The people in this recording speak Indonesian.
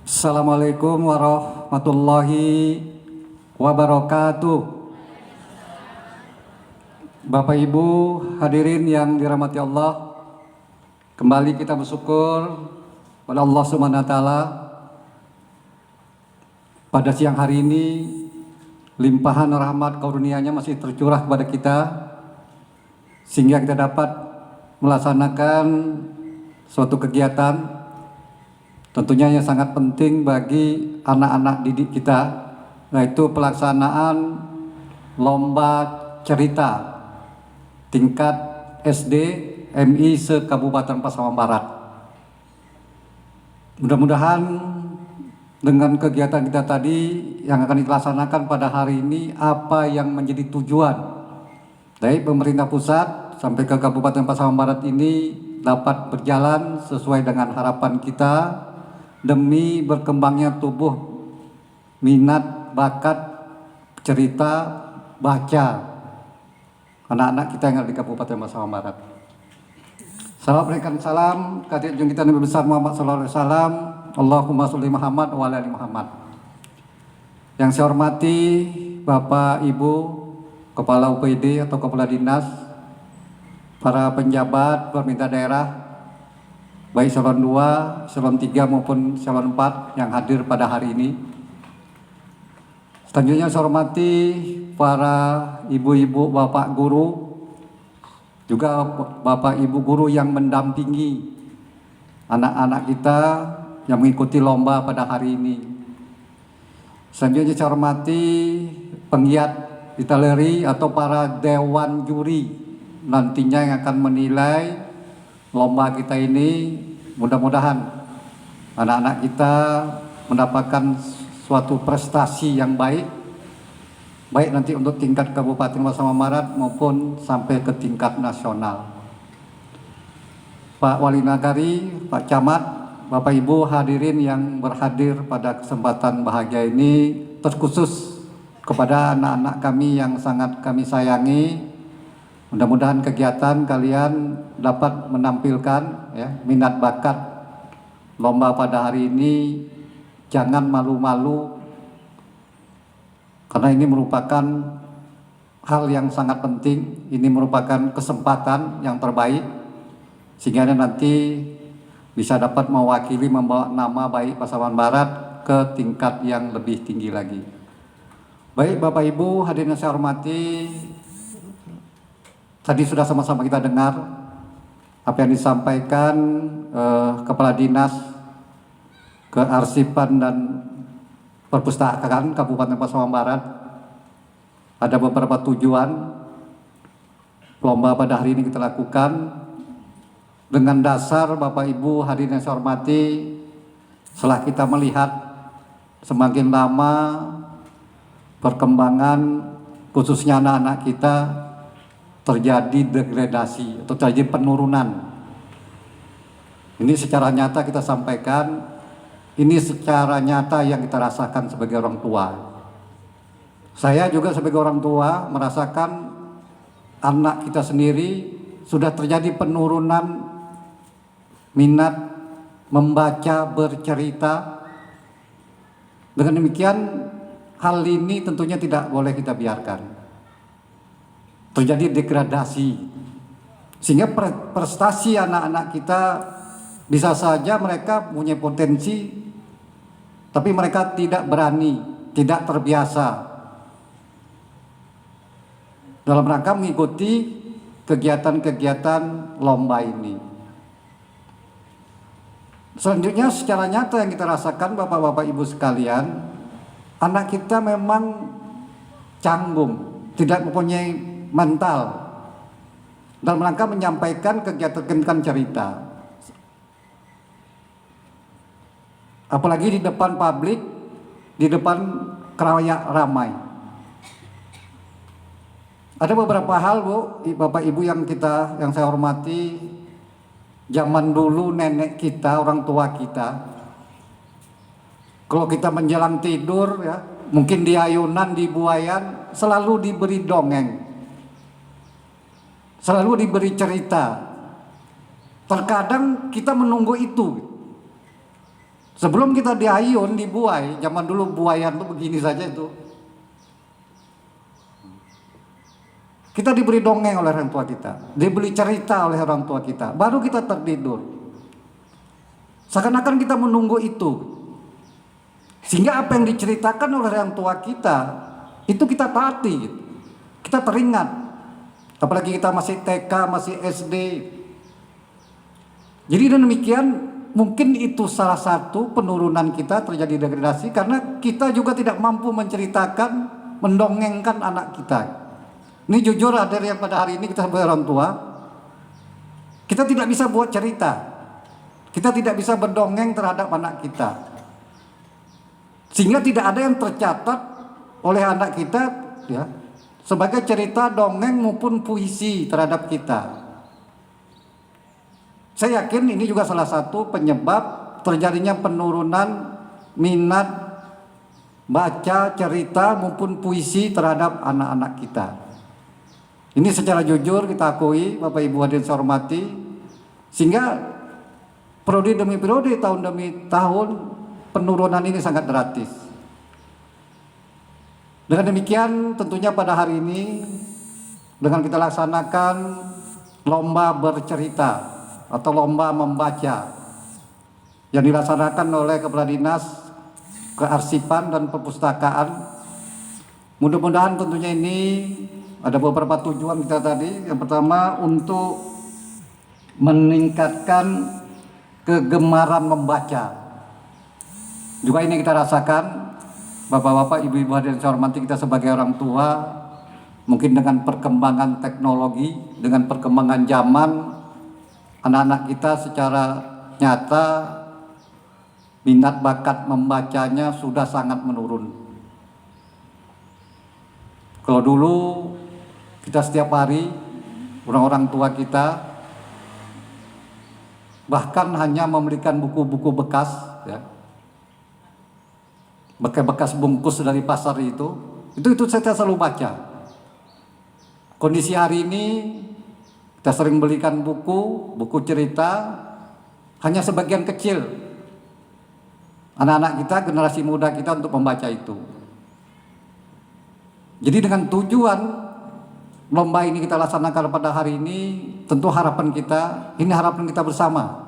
Assalamualaikum warahmatullahi wabarakatuh. Bapak Ibu hadirin yang dirahmati Allah, kembali kita bersyukur pada Allah Subhanahu wa taala. Pada siang hari ini limpahan rahmat karunia-Nya masih tercurah kepada kita sehingga kita dapat melaksanakan suatu kegiatan tentunya yang sangat penting bagi anak-anak didik kita, yaitu pelaksanaan lomba cerita tingkat SD MI se-Kabupaten Pasaman Barat. Mudah-mudahan dengan kegiatan kita tadi yang akan dilaksanakan pada hari ini, apa yang menjadi tujuan dari pemerintah pusat sampai ke Kabupaten Pasaman Barat ini dapat berjalan sesuai dengan harapan kita demi berkembangnya tubuh minat bakat cerita baca anak-anak kita yang ada di Kabupaten Pasaman Barat. Salam kehadirat junjungan kita Nabi besar Muhammad sallallahu alaihi wasallam. Allahumma sholli Muhammad wa ala ali Muhammad. Yang saya hormati Bapak Ibu Kepala UPD atau Kepala Dinas, para penjabat pemerintah daerah baik eselon 2, eselon 3 maupun eselon 4 yang hadir pada hari ini. Selanjutnya saya hormati para ibu-ibu, bapak guru, juga bapak ibu guru yang mendampingi anak-anak kita yang mengikuti lomba pada hari ini. Selanjutnya saya hormati penggiat italeri atau para dewan juri nantinya yang akan menilai lomba kita ini. Mudah-mudahan anak-anak kita mendapatkan suatu prestasi yang baik nanti untuk tingkat Kabupaten Pasaman Barat maupun sampai ke tingkat nasional. Pak Wali Nagari, Pak Camat, Bapak Ibu hadirin yang berhadir pada kesempatan bahagia ini, terkhusus kepada anak-anak kami yang sangat kami sayangi. Mudah-mudahan kegiatan kalian dapat menampilkan minat bakat lomba pada hari ini. Jangan malu-malu, karena ini merupakan hal yang sangat penting. Ini merupakan kesempatan yang terbaik sehingga nanti bisa dapat mewakili, membawa nama baik Pasaman Barat ke tingkat yang lebih tinggi lagi. Baik Bapak Ibu hadirin yang saya hormati, tadi sudah sama-sama kita dengar apa yang disampaikan Kepala Dinas Kearsipan dan Perpustakaan Kabupaten Pasaman Barat. Ada beberapa tujuan lomba pada hari ini kita lakukan dengan dasar Bapak Ibu hadirin yang saya hormati, setelah kita melihat semakin lama perkembangan khususnya anak-anak kita terjadi degradasi atau terjadi penurunan. Ini secara nyata kita sampaikan, ini secara nyata yang kita rasakan sebagai orang tua. Saya juga sebagai orang tua merasakan anak kita sendiri sudah terjadi penurunan minat membaca, bercerita. Dengan demikian hal ini tentunya tidak boleh kita biarkan terjadi degradasi, sehingga prestasi anak-anak kita bisa saja mereka punya potensi, tapi mereka tidak berani, tidak terbiasa dalam rangka mengikuti kegiatan-kegiatan lomba ini. Selanjutnya secara nyata yang kita rasakan Bapak-Bapak Ibu sekalian, anak kita memang canggung, tidak mempunyai mental dalam rangka menyampaikan kegiatan cerita, apalagi di depan publik, di depan khalayak ramai. Ada beberapa hal Bapak Ibu yang saya hormati. Zaman dulu nenek kita, orang tua kita, kalau kita menjelang tidur mungkin di ayunan, di buayan, selalu diberi dongeng, selalu diberi cerita. Terkadang kita menunggu itu. Sebelum kita diayun, dibuai, zaman dulu buayan tuh begini saja itu. Kita diberi dongeng oleh orang tua kita, diberi cerita oleh orang tua kita, baru kita tertidur. Seakan-akan kita menunggu itu. Sehingga apa yang diceritakan oleh orang tua kita, itu kita taati, gitu. Kita teringat. Apalagi kita masih TK, masih SD. Jadi demikian, mungkin itu salah satu penurunan kita terjadi degradasi karena kita juga tidak mampu menceritakan, mendongengkan anak kita. Ini jujur ada yang pada hari ini kita sebagai orang tua, kita tidak bisa buat cerita, kita tidak bisa berdongeng terhadap anak kita, sehingga tidak ada yang tercatat oleh anak kita ya sebagai cerita, dongeng maupun puisi terhadap kita. Saya yakin ini juga salah satu penyebab terjadinya penurunan minat baca cerita maupun puisi terhadap anak-anak kita. Ini secara jujur kita akui, Bapak Ibu hadirin saya hormati, sehingga periode demi periode, tahun demi tahun, penurunan ini sangat drastis. Dengan demikian tentunya pada hari ini dengan kita laksanakan lomba bercerita atau lomba membaca yang dilaksanakan oleh Kepala Dinas Kearsipan dan Perpustakaan. Mudah-mudahan tentunya ini ada beberapa tujuan kita tadi. Yang pertama untuk meningkatkan kegemaran membaca. Juga ini kita rasakan Bapak-bapak, ibu-ibu hadirin saya hormati, kita sebagai orang tua mungkin dengan perkembangan teknologi, dengan perkembangan zaman, anak-anak kita secara nyata minat bakat membacanya sudah sangat menurun. Kalau dulu kita setiap hari, orang-orang tua kita bahkan hanya memberikan buku-buku bekas, ya, bekas bungkus dari pasar itu saya selalu baca. Kondisi hari ini kita sering belikan buku cerita, hanya sebagian kecil anak-anak kita, generasi muda kita untuk membaca itu. Jadi dengan tujuan lomba ini kita laksanakan pada hari ini, tentu harapan kita, ini harapan kita bersama.